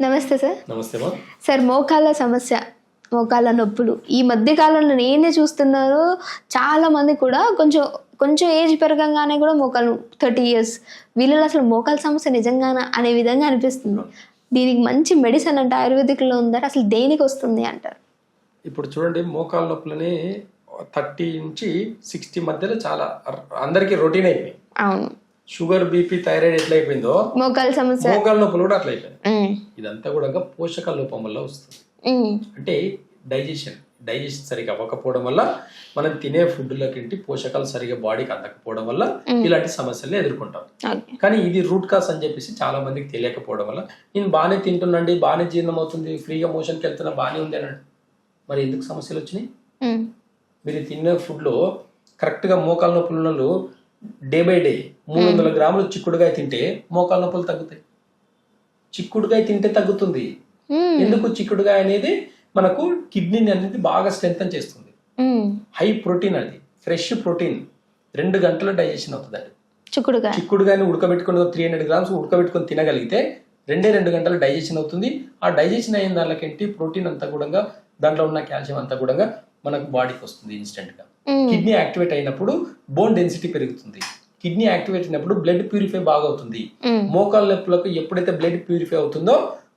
నమస్తే సార్. నమస్తే సార్, మోకాళ్ళ సమస్య, మోకాళ్ళ నొప్పులు ఈ మధ్య కాలంలో నేనే చూస్తున్నాను. చాలా మంది కూడా కొంచెం ఏజ్ పెరగంగానే కూడా మోకాలు 30 years వీళ్ళలో అసలు మోకాళ్ళ సమస్య నిజంగానా అనే విధంగా అనిపిస్తుంది. దీనికి మంచి మెడిసిన్ అంటే ఆయుర్వేదిక్లో ఉందా, అసలు దేనికి వస్తుంది అంటారు? ఇప్పుడు చూడండి, మోకాళ్ళ నొప్పులని 30 నుంచి 60 మధ్యలో చాలా అందరికి రొటీన్ అయిపోయింది. అవును, షుగర్, బీపీ, థైరాయిడ్ ఎట్లా అయిపోయిందో మోకాళ్ళ సమస్య, మోకాళ్ళ నొప్పులు కూడా అట్లా అయిపోయింది. ఇదంతా కూడా పోషకాల లోపం వల్ల వస్తుంది. అంటే డైజెషన్ సరిగా అవ్వకపోవడం వల్ల, మనం తినే ఫుడ్లకి పోషకాలు సరిగా బాడీకి అందకపోవడం వల్ల ఇలాంటి సమస్యలు ఎదుర్కొంటాం. కానీ ఇది రూట్ కాస్ అని చెప్పేసి చాలా మందికి తెలియకపోవడం వల్ల, నేను బాగానే తింటున్నాండి, బాగానే జీర్ణం అవుతుంది, ఫ్రీగా మోషన్కి వెళ్తున్నా, బాగానే ఉంది అన్నాడు. మరి ఎందుకు సమస్యలు వచ్చినాయి? మీరు తినే ఫుడ్లో కరెక్ట్గా మోకాళ్ళ నొప్పులు డే బై డే 300 గ్రాములు చిక్కుడుకాయ తింటే మోకాళ్ళ నొప్పులు తగ్గుతాయి. చిక్కుడుకాయ తింటే తగ్గుతుంది. ఎందుకు? చిక్కుడుకాయ అనేది మనకు కిడ్నీని అనేది బాగా స్ట్రెంథన్ చేస్తుంది. హై ప్రోటీన్, అది ఫ్రెష్ ప్రోటీన్, 2 గంటల డైజెషన్ అవుతుంది. అది చిక్కుడుకాయని ఉడకబెట్టుకుని 300 grams ఉడకబెట్టుకొని తినగలిగితే 2 గంటల డైజెషన్ అవుతుంది. ఆ డైజెషన్ అయిన దానికేంటి ప్రోటీన్ అంతా కూడా, దాంట్లో ఉన్న కాల్షియం అంతా కూడా మనకు బాడీకి వస్తుంది ఇన్స్టెంట్ గా. కిడ్నీ యాక్టివేట్ అయినప్పుడు బోన్ డెన్సిటీ పెరుగుతుంది. కిడ్నీ యాక్టివేట్ అయినప్పుడు బ్లడ్ ప్యూరిఫై బాగా అవుతుంది. మోకాళ్ళ నొప్పులకు ఎప్పుడైతే బ్లడ్ ప్యూరిఫై అవుతుందో,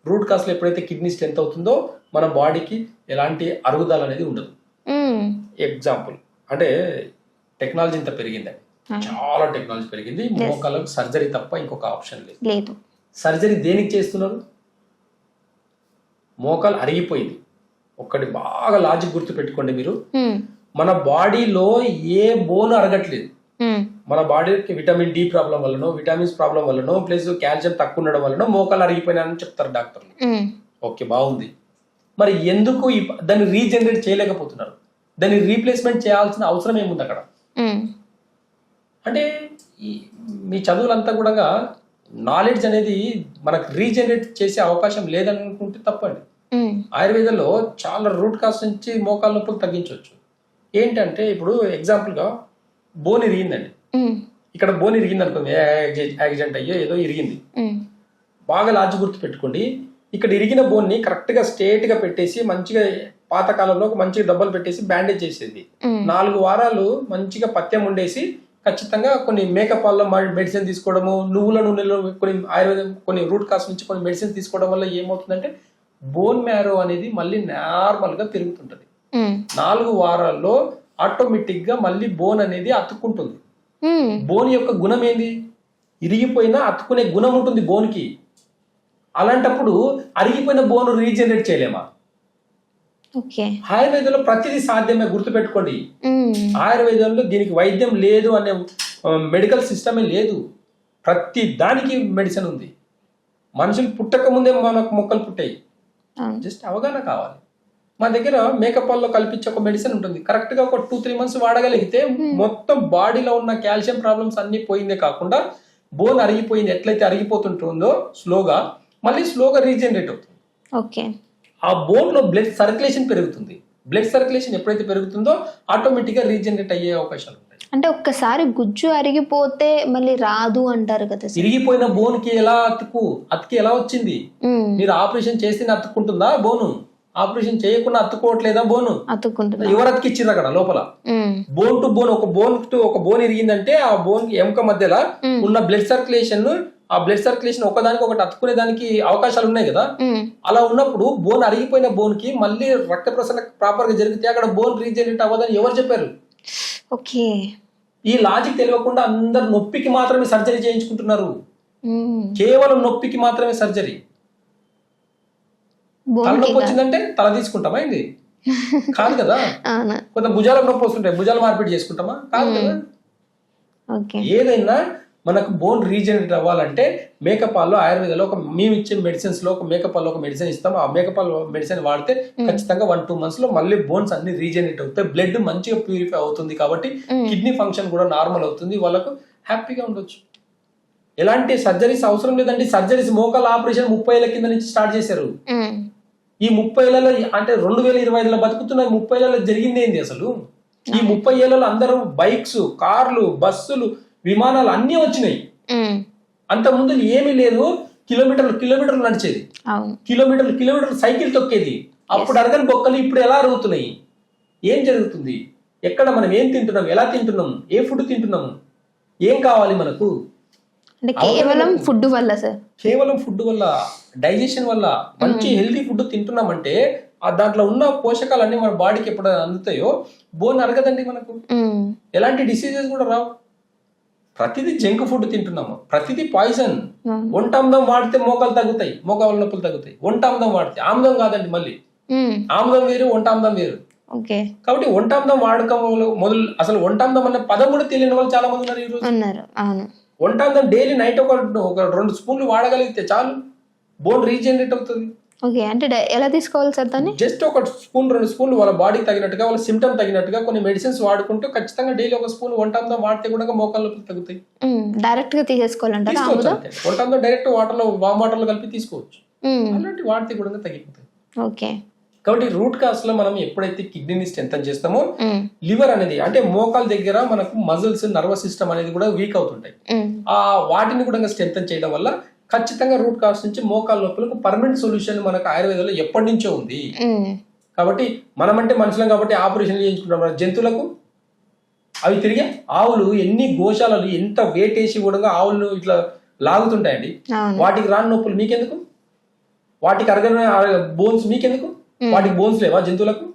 రూట్ కాస్ లో ఎప్పుడైతే కిడ్నీ స్ట్రెంత్ అవుతుందో, మన బాడీకి ఎలాంటి అరుగుదల అనేది ఉండదు. ఎగ్జాంపుల్ అంటే టెక్నాలజీ ఇంత పెరిగిందండి, చాలా టెక్నాలజీ పెరిగింది. మోకాళ్ళకు సర్జరీ తప్ప ఇంకొక ఆప్షన్ లేదు. సర్జరీ దేనికి చేస్తున్నారు? మోకాలు అరిగిపోయింది. ఒక్కటి బాగా లాజిక్ గుర్తు పెట్టుకోండి మీరు, మన బాడీలో ఏ బోన్ అరగట్లేదు. మన బాడీకి విటమిన్ డి ప్రాబ్లం వల్లనో, విటమిన్స్ ప్రాబ్లం వల్లనో, ప్లస్ కాల్షియం తక్కువ ఉండడం వల్లనో మోకాలు అరిగిపోయినాయని చెప్తారు డాక్టర్లు. ఓకే, బాగుంది. మరి ఎందుకు దాన్ని రీజనరేట్ చేయలేకపోతున్నారు? దాన్ని రీప్లేస్మెంట్ చేయాల్సిన అవసరం ఏముంది అక్కడ? అంటే మీ చదువులంతా కూడా నాలెడ్జ్ అనేది మనకు రీజనరేట్ చేసే అవకాశం లేదని అనుకుంటే తప్పండి. ఆయుర్వేదంలో చాలా రూట్ కాస్ నుంచి మోకాళ్ళ నొప్పులు తగ్గించవచ్చు. ఏంటంటే ఇప్పుడు ఎగ్జాంపుల్ గా బోన్ ఇరిగిందండి, ఇక్కడ బోన్ ఇరిగింది అనుకోండి, యాక్సిడెంట్ అయ్యో ఏదో ఇరిగింది. బాగా లాజి గుర్తు పెట్టుకోండి, ఇక్కడ ఇరిగిన బోన్ ని కరెక్ట్ గా స్ట్రేట్ గా పెట్టేసి మంచిగా పాతకాలంలో మంచిగా దెబ్బలు పెట్టేసి బ్యాండేజ్ చేసేది. 4 వారాలు మంచిగా పథ్యం ఉండేసి ఖచ్చితంగా కొన్ని మేకప్ వల్ల మెడిసిన్ తీసుకోవడము, నువ్వుల నూనెలో కొన్ని ఆయుర్వేదం, కొన్ని రూట్ కాస్ నుంచి కొన్ని మెడిసిన్ తీసుకోవడం వల్ల ఏమవుతుందంటే బోన్ మ్యారో అనేది మళ్ళీ నార్మల్ గా పెరుగుతుంటది. 4 వారాల్లో ఆటోమేటిక్ గా మళ్ళీ బోన్ అనేది అతుక్కుంటుంది. బోన్ యొక్క గుణం ఏంది? ఇరిగిపోయినా అతుక్కునే గుణం ఉంటుంది బోన్ కి. అలాంటప్పుడు అరిగిపోయిన బోన్ రీజనరేట్ చేయలేమా? ఆయుర్వేదంలో ప్రతిదీ సాధ్యమే, గుర్తుపెట్టుకోండి. ఆయుర్వేదంలో దీనికి వైద్యం లేదు అనే మెడికల్ సిస్టమే లేదు. ప్రతి దానికి మెడిసిన్ ఉంది. మనుషులు పుట్టక ముందే మనకు మొక్కలు పుట్టాయి. జస్ట్ అవగాహన కావాలి. మా దగ్గర మేకప్ లో కల్పించే ఒక మెడిసిన్ ఉంటుంది. కరెక్ట్ గా ఒక 2-3 months వాడగలిగితే మొత్తం బాడీలో ఉన్న కాల్షియం ప్రాబ్లమ్స్ అన్ని పోయిందే కాకుండా, బోన్ అరిగిపోయింది ఎట్లయితే అరిగిపోతుంటుందో స్లోగా రీజనరేట్ అవుతుంది. ఆ బోన్ లో బ్లడ్ సర్క్యులేషన్ పెరుగుతుంది. బ్లడ్ సర్క్యులేషన్ ఎప్పుడైతే పెరుగుతుందో ఆటోమేటిక్ గా రీజనరేట్ అయ్యే అవకాశాలు ఉంటాయి. అంటే ఒక్కసారి గుజ్జు అరిగిపోతే మళ్ళీ రాదు అంటారు కదా. ఇరిగిపోయిన బోన్ కి ఎలా అతికి ఎలా వచ్చింది? మీరు ఆపరేషన్ చేస్తే అతుక్కుంటుందా బోను? ఆపరేషన్ చేయకుండా అతుక్కోవట్లేదా బోను? అతుక్కుంటుంది. ఎవరు అతికిచ్చిర్రు అక్కడ లోపల? బోన్ టు బోన్, ఒక బోన్ ఇరిగిందంటే ఆ బోన్ ఎముక మధ్యలో ఉన్న బ్లడ్ సర్క్యులేషన్, ఆ బ్లడ్ సర్క్యులేషన్ ఒకదానికి ఒకటి అతుక్కునే దానికి అవకాశాలు ఉన్నాయి కదా. అలా ఉన్నప్పుడు బోన్ అరిగిపోయిన బోన్ కి మళ్ళీ రక్త ప్రసరణ ప్రాపర్ గా జరిగితే అక్కడ బోన్ రీజనరేట్ అవ్వదని ఎవరు చెప్పారు? ఈ లాజిక్ తెలియకుండా అందరు నొప్పికి మాత్రమే సర్జరీ చేయించుకుంటున్నారు. కేవలం నొప్పికి మాత్రమే సర్జరీ. తలనొప్పి వచ్చిందంటే తల తీసుకుంటామా? ఇది కాదు కదా. కొంత భుజాలకు నొప్పి వస్తుంటాయి, భుజాలు మార్పిడి చేసుకుంటామా? కాదు కదా. ఏదైనా మనకు బోన్ రీజనరేట్ అవ్వాలంటే మేకప్ లో, ఆయుర్వేదంలో మేము ఇచ్చే మెడిసిన్స్ లో ఒక మేకప్ లో ఒక మెడిసిన్ ఇస్తాం. ఆ మేకప్ మెడిసిన్ వాడితే ఖచ్చితంగా 1-2 months లో మళ్ళీ బోన్స్ అన్ని రీజనరేట్ అవుతాయి. బ్లడ్ మంచిగా ప్యూరిఫై అవుతుంది కాబట్టి కిడ్నీ ఫంక్షన్ కూడా నార్మల్ అవుతుంది. వాళ్ళకు హ్యాపీగా ఉండొచ్చు. ఎలాంటి సర్జరీస్ అవసరం లేదండి. సర్జరీస్ మోకాళ్ళ ఆపరేషన్ 30 ఏళ్ల కింద నుంచి స్టార్ట్ చేశారు. ఈ 30 ఏళ్లలో అంటే 2025లో బతుకుతున్న 30 ఏళ్లలో జరిగింది ఏంది అసలు? ఈ 30 ఏళ్లలో అందరూ బైక్స్, కార్లు, బస్సులు, విమానాలు అన్నీ వచ్చినాయి. అంత ముందు ఏమీ లేదు. కిలోమీటర్లు నడిచేది, అవును. కిలోమీటర్లు సైకిల్ తొక్కేది. అప్పుడు అరగని బొక్కలు ఇప్పుడు ఎలా అరుగుతున్నాయి? ఏం జరుగుతుంది? ఎక్కడ మనం ఏం తింటున్నాం, ఎలా తింటున్నాం, ఏ ఫుడ్ తింటున్నాము, ఏం కావాలి మనకు? అంటే కేవలం ఫుడ్ వల్ల సార్, కేవలం ఫుడ్ వల్ల, డైజెషన్ వల్ల. మంచి హెల్తీ ఫుడ్ తింటున్నామంటే ఆ దాంట్లో ఉన్న పోషకాలన్నీ మన బాడీకి ఎప్పుడు అందుతాయో బోన్ అరగదండి మనకు, ఎలాంటి డిసీజెస్ కూడా రావు. ప్రతిదీ జంక్ ఫుడ్ తింటున్నాము, ప్రతిదీ పాయిజన్. ఒంటామ్దం వాడితే మోకాలు తగ్గుతాయి, మోకాల నొప్పులు తగ్గుతాయి. ఒంటామ్దం వాడితే, ఆమ్దం కాదండి, మళ్ళీ ఆమ్దం వేరు, ఒంటామ్దం వేరు. కాబట్టి ఒంటామ్దం వాడకం అసలు ఒంటామ్దం అనే పదం కూడా తెలియని వాళ్ళు చాలా మంది ఉన్నారు ఈ రోజు. ఒంటామ్దం డైలీ నైట్ ఒక 2 స్పూన్లు వాడగలిగితే చాలు, బోన్ రీజనరేట్ అవుతుంది. అంటే ఎలా తీసుకోవాలి సార్ దాన్ని? జస్ట్ 1 స్పూన్ 2 స్పూన్లు వాళ్ళ బాడీకి తగినట్టుగా, వాళ్ళ సిమ్టమ్ తగినట్టుగా కొన్ని మెడిసిన్స్ వాడుకుంటూ ఖచ్చితంగా డైలీ 1 స్పూన్ ఒంటామ్దం వాడితే కూడా మోకాళ్ళ నొప్పులు తగ్గుతాయి. డైరెక్ట్ గా తీసేసుకోవాలంటారా? ఒంటామ్దం డైరెక్ట్ వామ్ వాటర్ లో కలిపి తీసుకోవచ్చు, అలాంటి వాడితే కూడా తగ్గిపోతాయి. ఓకే. కాబట్టి రూట్ కాస్ లో మనం ఎప్పుడైతే కిడ్నీని స్ట్రెంథన్ చేస్తామో, లివర్ అనేది అంటే మోకాల దగ్గర మనకు మజిల్స్, నర్వస్ సిస్టమ్ అనేది కూడా వీక్ అవుతుంటాయి. ఆ వాటిని కూడా స్ట్రెంథన్ చేయడం వల్ల ఖచ్చితంగా రూట్ కాస్ నుంచి మోకాల నొప్పులకు పర్మనెంట్ సొల్యూషన్ మనకు ఆయుర్వేదంలో ఎప్పటి నుంచో ఉంది. కాబట్టి మనమంటే మనుషులం కాబట్టి ఆపరేషన్ చేయించుకుంటాం. జంతువులకు అవి తిరిగి ఆవులు ఎన్ని గోశాలలు ఎంత వెయిట్ వేసి కూడా ఆవులు ఇట్లా లాగుతుంటాయండి. వాటికి రాని నొప్పులు మీకెందుకు? వాటికి అరగని బోన్స్ మీకెందుకు? వాటికి బోన్స్ లేవా జంతువులకు?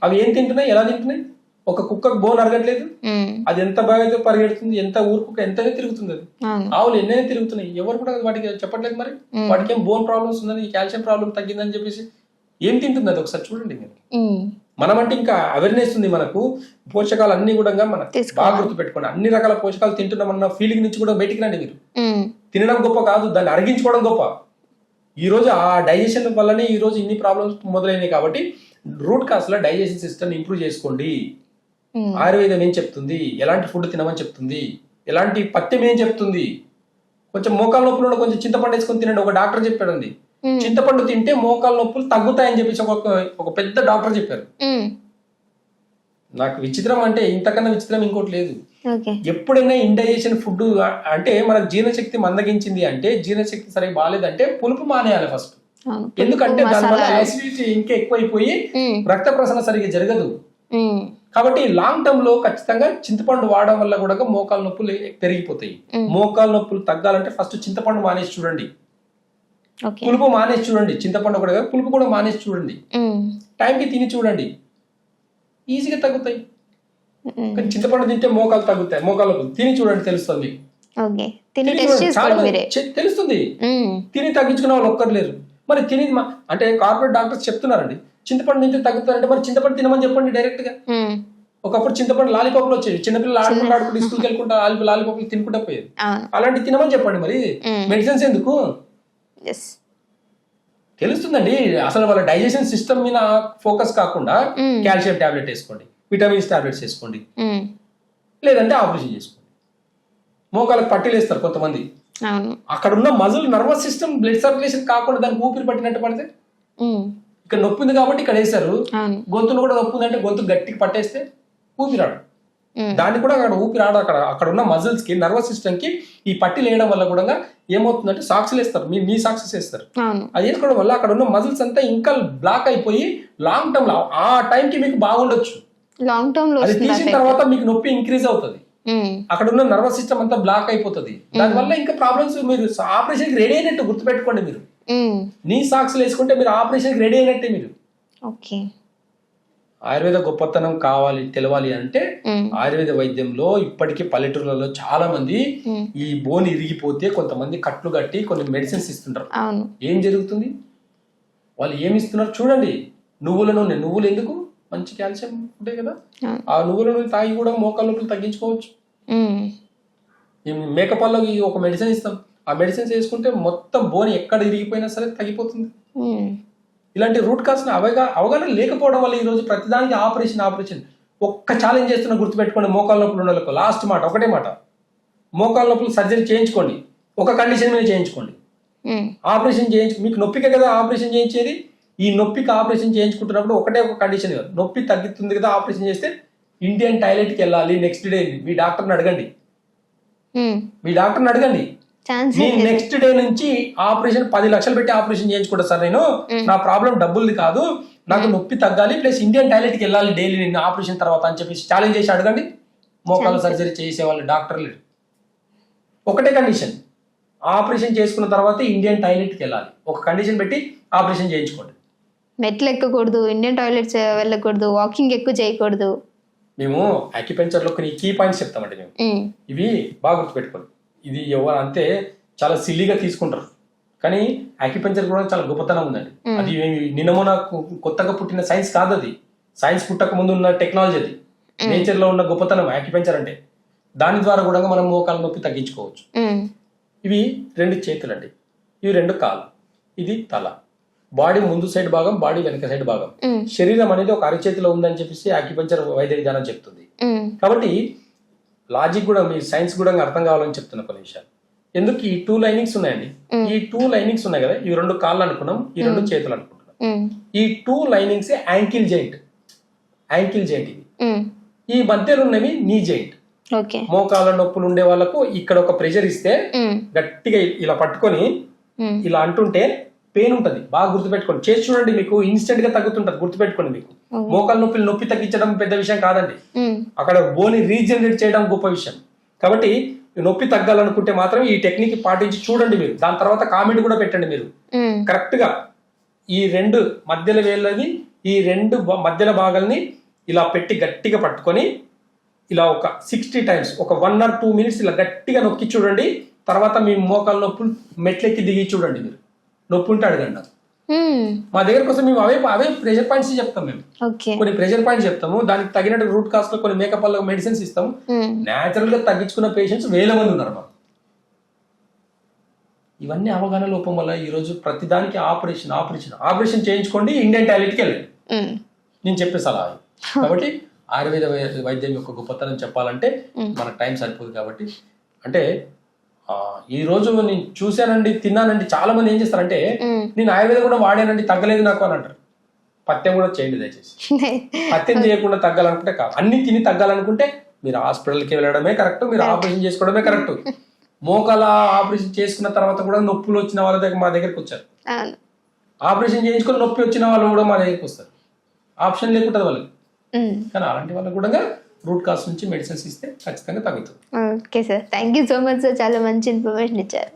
అవి ఏం తింటున్నాయి, ఎలా తింటున్నాయి? ఒక కుక్కకు బోన్ అరగట్లేదు, అది ఎంత బాగా పరిగెడుతుంది, ఎంత ఊరుకు ఎంతనే తిరుగుతుంది. అది ఆవులు ఎన్నైనా తిరుగుతున్నాయి, ఎవరు కూడా వాటికి చెప్పట్లేదు. మరి వాటికి ఏం బోన్ ప్రాబ్లమ్స్ ఉందని, కాల్షియం ప్రాబ్లం తగ్గిందని చెప్పేసి ఏం తింటుంది అది ఒకసారి చూడండి మీరు. మనమంటే ఇంకా అవేర్నెస్ ఉంది మనకు, పోషకాలు అన్ని కూడా మనం బాగా గుర్తు పెట్టుకోండి. అన్ని రకాల పోషకాలు తింటున్నామన్న ఫీలింగ్ నుంచి కూడా బయటికి రండి మీరు. తినడం గొప్ప కాదు, దాన్ని అరిగించుకోవడం గొప్ప. ఈ రోజు ఆ డైజెషన్ వల్లనే ఈ రోజు ఇన్ని ప్రాబ్లమ్స్ మొదలైనవి. కాబట్టి రూట్ కాస్ లో డైజెషన్ సిస్టమ్ ఇంప్రూవ్ చేసుకోండి. ఆయుర్వేదం ఏం చెప్తుంది, ఎలాంటి ఫుడ్ తినమని చెప్తుంది, ఎలాంటి పథ్యం ఏం చెప్తుంది. కొంచెం మోకాల నొప్పులు కొంచెం చింతపండు వేసుకొని తినండి, ఒక డాక్టర్ చెప్పాడండి. చింతపండు తింటే మోకాల నొప్పులు తగ్గుతాయని చెప్పేసి ఒక పెద్ద డాక్టర్ చెప్పారు. నాకు విచిత్రం అంటే ఇంతకన్నా విచిత్రం ఇంకోటి లేదు. ఎప్పుడైనా ఇండైజెషన్ ఫుడ్ అంటే మనకు జీర్ణశక్తి మందగించింది అంటే, జీర్ణశక్తి సరిగ్గా బాగాలేదంటే పులుపు మానేయాలి ఫస్ట్. ఎందుకంటే దానివల్ల యాసిడిటీ ఇంకా ఎక్కువైపోయి రక్త ప్రసరణ సరిగ్గా జరగదు. కాబట్టి లాంగ్ టర్మ్ లో ఖచ్చితంగా చింతపండు వాడడం వల్ల కూడా మోకాల నొప్పులు పెరిగిపోతాయి. మోకాల నొప్పులు తగ్గాలంటే ఫస్ట్ చింతపండు మానేసి చూడండి, పులుపు మానేసి చూడండి. చింతపండు కూడా పులుపు కూడా మానేసి చూడండి, టైంకి తిని చూడండి, ఈజీగా తగ్గుతాయి. కానీ చింతపండు తింటే మోకాలు తగ్గుతాయి, మోకాలు తిని చూడండి, తెలుస్తుంది. తెలుస్తుంది. తిని తగ్గించుకునే వాళ్ళు ఒక్కరు లేరు. మరి తిని అంటే కార్పొరేట్ డాక్టర్స్ చెప్తున్నారండి చింతపండు తింటే తగ్గుతారంటే, మరి చింతపండు తినమని చెప్పండి డైరెక్ట్ గా. ఒకప్పుడు చింతపండు లాలీపాపులు వచ్చేవి, చిన్నపిల్లలు ఆడుకుంటూ స్కూల్కి వెళ్ళుకుంటా లాలీపాపులు తినుకుంటా పోయేది. అలాంటి తినమని చెప్పండి. మరి మెడిసిన్స్ ఎందుకు? తెలుస్తుందండి. అసలు వాళ్ళ డైజెషన్ సిస్టమ్ మీద ఫోకస్ కాకుండా కాల్షియం టాబ్లెట్ వేసుకోండి, విటమిన్స్ టాబ్లెట్స్ వేసుకోండి, లేదంటే ఆపరేషన్ చేసుకోండి. మోకాలకు పట్టీలు వేస్తారు కొంతమంది. అక్కడ ఉన్న muscle, nervous system, blood circulation కాకుండా దానికి ఊపిరి పట్టినట్టు పడితే, ఇక్కడ నొప్పి ఉంది కాబట్టి ఇక్కడ వేసారు. గొంతును కూడా నొప్పి ఉందంటే గొంతు గట్టికి పట్టేస్తే ఊపిరాడు. దాన్ని కూడా అక్కడ ఊపిరాడు. అక్కడ ఉన్న మజిల్స్ కి, నర్వస్ సిస్టమ్ కి ఈ పట్టీలు వేయడం వల్ల కూడా ఏమవుతుందంటే సాక్స్లు వేస్తారు, మీ సాక్సెస్ వేస్తారు. అది వేసుకోవడం వల్ల అక్కడ ఉన్న మజిల్స్ అంతా ఇంకా బ్లాక్ అయిపోయి లాంగ్ టర్మ్ లో ఆ టైం కి మీకు బాగుండొచ్చు. అది తీసిన తర్వాత మీకు నొప్పి ఇంక్రీజ్ అవుతుంది. అక్కడ ఉన్న నర్వస్ సిస్టమ్ అంతా బ్లాక్ అయిపోతుంది. దానివల్ల ఇంకా ప్రాబ్లమ్స్. మీరు ఆపరేషన్ కి రెడీ అయినట్టు గుర్తుపెట్టుకోండి. మీరు నీ సాక్స్లు వేసుకుంటే మీరు ఆపరేషన్ కి రెడీ అయినట్టే. మీరు ఆయుర్వేద గొప్పతనం కావాలి, తెలవాలి అంటే ఆయుర్వేద వైద్యంలో ఇప్పటికీ పల్లెటూర్లలో చాలా మంది ఈ బోన్ ఇరిగిపోతే కొంతమంది కట్లు కట్టి కొన్ని మెడిసిన్స్ ఇస్తుంటారు. ఏం జరుగుతుంది? వాళ్ళు ఏమి ఇస్తున్నారు చూడండి. నువ్వుల నూనె. నువ్వులు ఎందుకు? మంచి కాల్షియం ఉంటాయి కదా, ఆ నువ్వుల నూనె తాగి కూడా మోకాళ్ళ నొప్పులు తగ్గించుకోవచ్చు. మేకపాల్లోకి ఒక మెడిసిన్ ఇస్తాం, ఆ మెడిసిన్స్ వేసుకుంటే మొత్తం బోన్ ఎక్కడ ఇరిగిపోయినా సరే తగ్గిపోతుంది. ఇలాంటి రూట్ కాస్ అవగాహన లేకపోవడం వల్ల ఈ రోజు ప్రతిదానికి ఆపరేషన్. ఒక్క ఛాలెంజ్ చేస్తున్నా గుర్తుపెట్టుకోండి. మోకాళ్ళ నొప్పులు ఉన్న వాళ్ళకు లాస్ట్ మాట, ఒకటే మాట, మోకాళ్ళ నొప్పులు సర్జరీ చేయించుకోండి. ఒక కండిషన్ మీద చేయించుకోండి. ఆపరేషన్ మీకు నొప్పికే కదా ఆపరేషన్ చేయించేది. ఈ నొప్పికి ఆపరేషన్ చేయించుకుంటున్నప్పుడు ఒకటే ఒక కండిషన్ కాదు, నొప్పి తగ్గుతుంది కదా ఆపరేషన్ చేస్తే ఇండియన్ టాయిలెట్కి వెళ్ళాలి నెక్స్ట్ డే. మీ డాక్టర్ని అడగండి. ఛాన్స్ నేను నెక్స్ట్ డే నుంచి ఆపరేషన్ 10 లక్షలు పెట్టి ఆపరేషన్ చేయించుకుంటా సార్ నేను, నా ప్రాబ్లం డబ్బులది కాదు, నాకు నొప్పి తగ్గాలి ప్లస్ ఇండియన్ టాయిలెట్కి వెళ్ళాలి డైలీ నేను ఆపరేషన్ తర్వాత అని చెప్పేసి ఛాలెంజ్ చేసి అడగండి మోకాళ్ళ సర్జరీ చేసే వాళ్ళు డాక్టర్లు. ఒకటే కండిషన్, ఆపరేషన్ చేసుకున్న తర్వాత ఇండియన్ టాయిలెట్కి వెళ్ళాలి, ఒక కండిషన్ పెట్టి ఆపరేషన్ చేయించుకోండి. మెట్లు ఎక్కకూడదు, ఇండియన్ టాయిలెట్స్ వెళ్ళకూడదు, వాకింగ్ ఎక్కువ చేయకూడదు. మేము అక్యుపెంచర్లో కొన్ని కీ పాయింట్స్ చెప్తామండి మేము, ఇవి బాగా గుర్తుపెట్టుకోండి. ఇది ఎవరు అంతే చాలా సిల్లీగా తీసుకుంటారు, కానీ అక్యుపెంచర్ కూడా చాలా గొప్పతనం ఉందండి. అది నిన్నమోన కొత్తగా పుట్టిన సైన్స్ కాదు, అది సైన్స్ పుట్టక ముందు ఉన్న టెక్నాలజీ, అది నేచర్ లో ఉన్న గొప్పతనం అక్యుపెంచర్ అంటే. దాని ద్వారా కూడా మనం మోకాళ్ళ నొప్పి తగ్గించుకోవచ్చు. ఇవి 2 చేతులు అండి, ఇవి 2 కాళ్ళు, ఇది తల, బాడీ ముందు సైడ్ భాగం, బాడీ వెనక సైడ్ భాగం. శరీరం అనేది ఒక అరచేతిలో ఉందని చెప్పేసి అక్యుపెంచర్ వైద్య విధానం చెప్తుంది. కాబట్టి లాజిక్ కూడా మీ సైన్స్ కూడా అర్థం కావాలని చెప్తున్న కొన్ని విషయాలు. ఎందుకు ఈ 2 లైనింగ్స్ ఉన్నాయండి, ఈ 2 లైనింగ్స్ ఉన్నాయి కదా, ఇవి 2 కాళ్ళు అనుకున్నాం, ఈ 2 చేతులు అనుకుంటున్నాం. ఈ 2 linings ankle joint, ankle joint ఇది. ఈ మధ్యలో ఉన్నవి నీ జాయింట్. మోకాళ్ళ నొప్పులు ఉండే వాళ్ళకు ఇక్కడ ఒక ప్రెషర్ ఇస్తే గట్టిగా ఇలా పట్టుకొని ఇలా అంటుంటే పెయిన్ ఉంటది, బాగా గుర్తుపెట్టుకోండి. చేసి చూడండి, మీకు ఇన్స్టెంట్ గా తగ్గుతుంటది, గుర్తుపెట్టుకోండి. మీకు మోకాళ్ళ నొప్పి తగ్గించడం పెద్ద విషయం కాదండి, అక్కడ బోని రీజనరేట్ చేయడం గొప్ప విషయం. కాబట్టి నొప్పి తగ్గాలనుకుంటే మాత్రం ఈ టెక్నిక్ పాటించి చూడండి మీరు. దాని తర్వాత కామెంట్ కూడా పెట్టండి మీరు. కరెక్ట్ గా ఈ 2 మధ్యల వేళ్ళని, ఈ 2 మధ్యల భాగాల్ని ఇలా పెట్టి గట్టిగా పట్టుకొని ఇలా ఒక 60 టైమ్స్, ఒక 1 or 2 minutes ఇలా గట్టిగా నొక్కి చూడండి. తర్వాత మీ మోకాళ్ళ నొప్పులు మెట్లెక్కి దిగి చూడండి. మీరు నొప్పి ఉంటే అడగండి. మా దగ్గర కోసం మేము అవే ప్రెషర్ పాయింట్స్ చెప్తాం. మేము కొన్ని ప్రెషర్ పాయింట్స్ చెప్తాము, దానికి తగినట్టు రూట్ కాస్ట్ లో కొన్ని మేకప్ వల్ల మెడిసిన్స్ ఇస్తాం. న్యాచురల్ గా తగ్గించుకున్న పేషెంట్స్ వేల మంది ఉన్నారు మాకు. ఇవన్నీ అవగాహన లోపం వల్ల ఈ రోజు ప్రతిదానికి ఆపరేషన్ చేయించుకోండి, ఇండియన్ టాయిలెట్కి వెళ్ళండి, నేను చెప్పే సలహా. కాబట్టి ఆయుర్వేద వైద్యం యొక్క గొప్పతనం చెప్పాలంటే మనకు టైం సరిపోదు. కాబట్టి అంటే ఈ రోజు నేను చూశానండి, తిన్నానండి, చాలా మంది ఏం చేస్తారంటే నేను ఆయుర్వేదం కూడా వాడానండి తగ్గలేదు నాకు అని అంటారు. పథ్యం కూడా చేయండి దయచేసి. పథ్యం చేయకుండా తగ్గాలనుకుంటే కాదు, అన్ని తిని తగ్గాలనుకుంటే మీరు హాస్పిటల్కి వెళ్ళడమే కరెక్ట్, మీరు ఆపరేషన్ చేసుకోవడమే కరెక్ట్. మోకాల ఆపరేషన్ చేసుకున్న తర్వాత కూడా నొప్పులు వచ్చిన వాళ్ళ దగ్గర మా దగ్గరికి వచ్చారు. ఆపరేషన్ చేయించుకొని నొప్పి వచ్చిన వాళ్ళు కూడా మా దగ్గరికి వస్తారు. ఆప్షన్ లేకుంటుంది వాళ్ళకి. కానీ అలాంటి వాళ్ళకి కూడా రూట్ కాస్ నుంచి మెడిసిన్స్ ఇస్తే ఖచ్చితంగా తగ్గుతుంది. Okay sir, thank you so much sir, చాలా మంచి ఇన్ఫర్మేషన్ ఇచ్చారు.